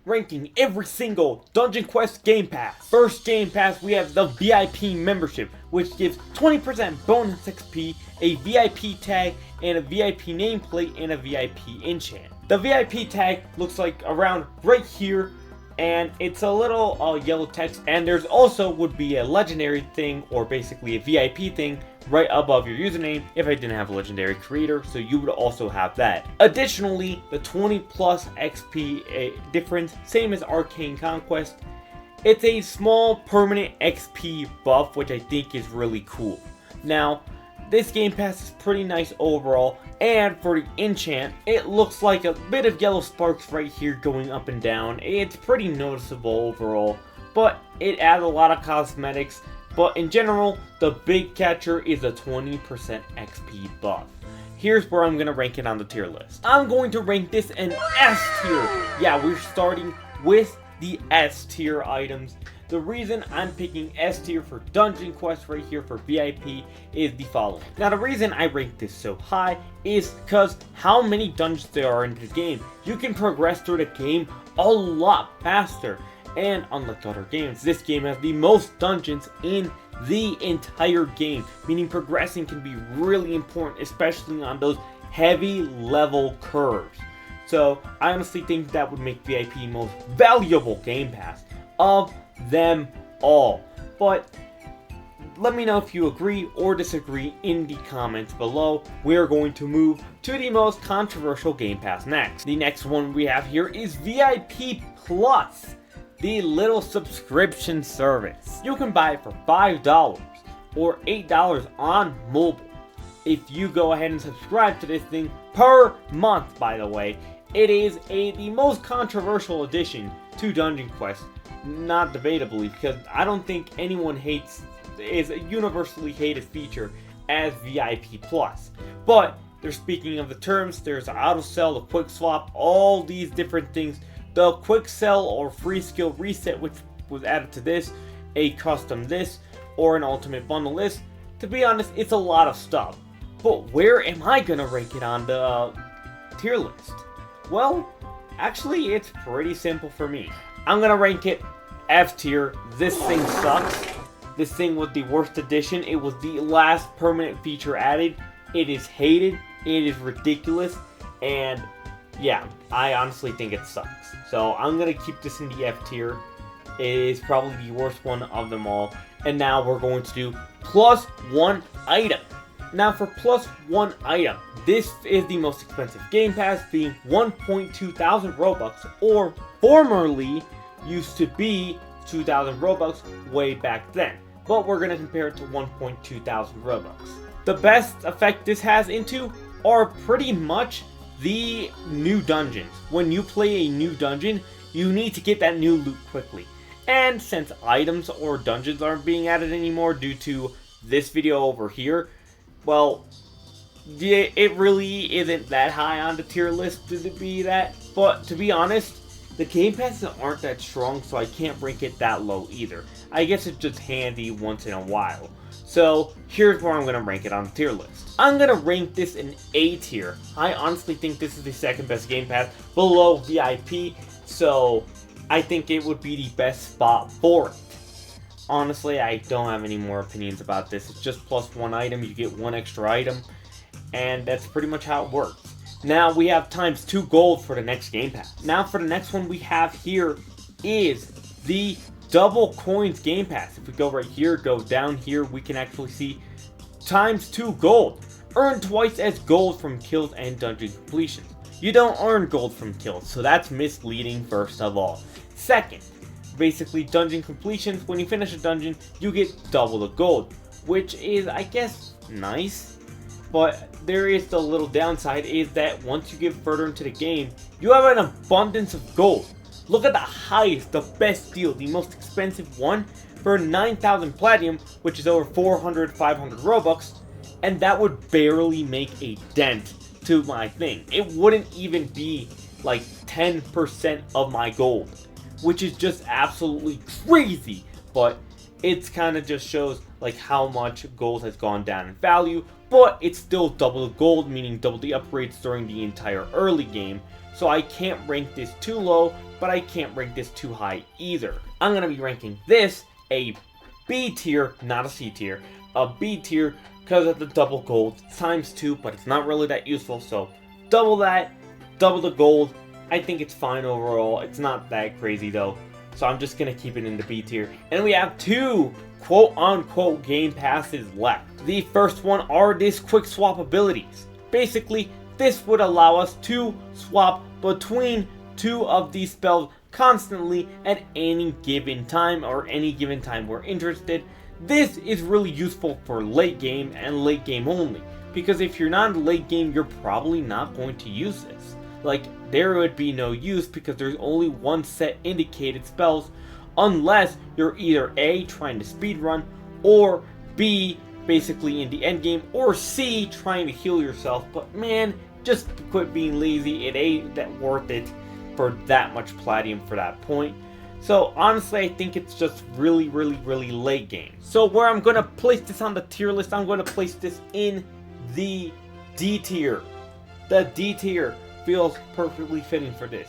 ranking every single Dungeon Quest Game Pass. First Game Pass, we have the VIP membership, which gives 20% bonus XP, a VIP tag, and a VIP nameplate, and a VIP enchant. The VIP tag looks like around right here, and it's a little yellow text, and there's also would be a legendary thing, or basically a VIP thing, right above your username if I didn't have a legendary creator, so you would also have that. Additionally, the 20 plus XP difference, same as Arcane Conquest. It's a small permanent XP buff, which I think is really cool. Now, this Game Pass is pretty nice overall, and for the enchant, it looks like a bit of yellow sparks right here going up and down. It's pretty noticeable overall, but it adds a lot of cosmetics. But in general, the big catcher is a 20% XP buff. Here's where I'm going to rank it on the tier list. I'm going to rank this an S tier. Yeah, we're starting with the S tier items. The reason I'm picking S tier for Dungeon Quest right here for VIP is the following. Now, the reason I rank this so high is because how many dungeons there are in the game. You can progress through the game a lot faster. And unlike other games, this game has the most dungeons in the entire game, meaning progressing can be really important, especially on those heavy level curves. So I honestly think that would make VIP most valuable Game Pass of them all. But let me know if you agree or disagree in the comments below. We're going to move to the most controversial Game Pass next. The next one we have here is VIP Plus, the little subscription service. You can buy it for $5 or $8 on mobile. If you go ahead and subscribe to this thing per month, by the way, it is the most controversial addition to Dungeon Quest, not debatably, because I don't think anyone is a universally hated feature as VIP Plus. But they're speaking of the terms, there's auto sell, the quick swap, all these different things. The quick sell or free skill reset, which was added to this, a custom this, or an ultimate bundle list. To be honest, it's a lot of stuff. But where am I gonna rank it on the tier list? Well, actually, it's pretty simple for me. I'm gonna rank it F tier. This thing sucks. This thing was the worst addition. It was the last permanent feature added. It is hated. It is ridiculous. And yeah, I honestly think it sucks. So I'm going to keep this in the F tier. It is probably the worst one of them all. And now we're going to do plus one item. Now for plus one item, this is the most expensive Game Pass, being 1.2 thousand Robux, or formerly used to be 2,000 Robux way back then. But we're going to compare it to 1.2 thousand Robux. The best effect this has into are pretty much the new dungeons. When you play a new dungeon, you need to get that new loot quickly. And since items or dungeons aren't being added anymore due to this video over here, well, it really isn't that high on the tier list to be that. But to be honest, the Game Passes aren't that strong, so I can't rank it that low either. I guess it's just handy once in a while. So here's where I'm going to rank it on the tier list. I'm going to rank this in A tier. I honestly think this is the second best Game Pass below VIP, so I think it would be the best spot for it. Honestly, I don't have any more opinions about this. It's just plus one item, you get one extra item, and that's pretty much how it works. Now we have times 2 gold for the next Game Pass. Now for the next one we have here is the Double Coins Game Pass. If we go right here, go down here, we can actually see times 2 gold. Earn twice as gold from kills and dungeon completions. You don't earn gold from kills, so that's misleading first of all. Second, basically dungeon completions, when you finish a dungeon, you get double the gold, which is, I guess, nice. But there is the little downside, is that once you get further into the game, you have an abundance of gold. Look at the highest, the best deal, the most expensive one for 9,000 platinum, which is over 500 Robux, and that would barely make a dent to my thing. It wouldn't even be like 10% of my gold, which is just absolutely crazy. But it's kind of just shows like how much gold has gone down in value, but it's still double the gold, meaning double the upgrades during the entire early game. so I can't rank this too low, but I can't rank this too high either. I'm going to be ranking this a B tier, not a C tier, a B tier because of the double gold. It's ×2, but it's not really that useful, so double that, double the gold. I think it's fine overall. It's not that crazy though, so I'm just going to keep it in the B tier. And we have 2 quote-unquote game passes left. The first one are these quick swap abilities. Basically, this would allow us to swap between 2 of these spells constantly at any given time, or any given time we're interested. This is really useful for late game and late game only, because if you're not in late game, you're probably not going to use this. Like, there would be no use because there's only one set indicated spells, unless you're either A, trying to speedrun, or B, basically in the end game, or C, trying to heal yourself. But man, just quit being lazy. It ain't that worth it for that much platinum for that point. So honestly, I think it's just really late game. So where I'm going to place this on the tier list, I'm going to place this in the D tier. The D tier feels perfectly fitting for this.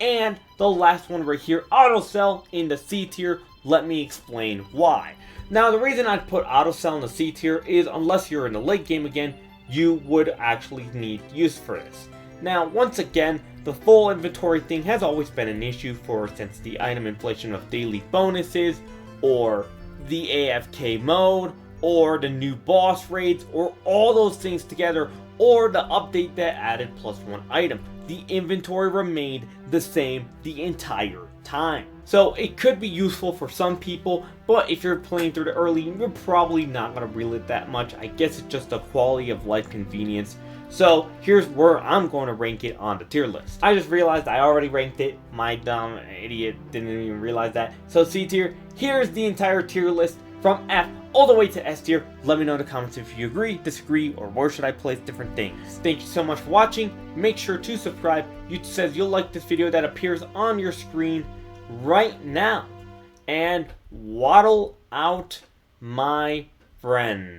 And the last one right here, auto sell, in the C tier. Let me explain why. Now, the reason I'd put auto sell in the C tier is unless you're in the late game again, you would actually need use for this. Now, once again, the full inventory thing has always been an issue since the item inflation of daily bonuses, or the AFK mode, or the new boss raids, or all those things together, or the update that added +1 item. The inventory remained the same the entire time. So it could be useful for some people, but if you're playing through the early, you're probably not going to reel it that much. I guess it's just a quality of life convenience. So here's where I'm going to rank it on the tier list. I just realized I already ranked it. My dumb idiot didn't even realize that. So C tier, here's the entire tier list from F all the way to S tier. Let me know in the comments if you agree, disagree, or where should I place different things. Thank you so much for watching. Make sure to subscribe. YouTube says you'll like this video that appears on your screen right now. And waddle out, my friend.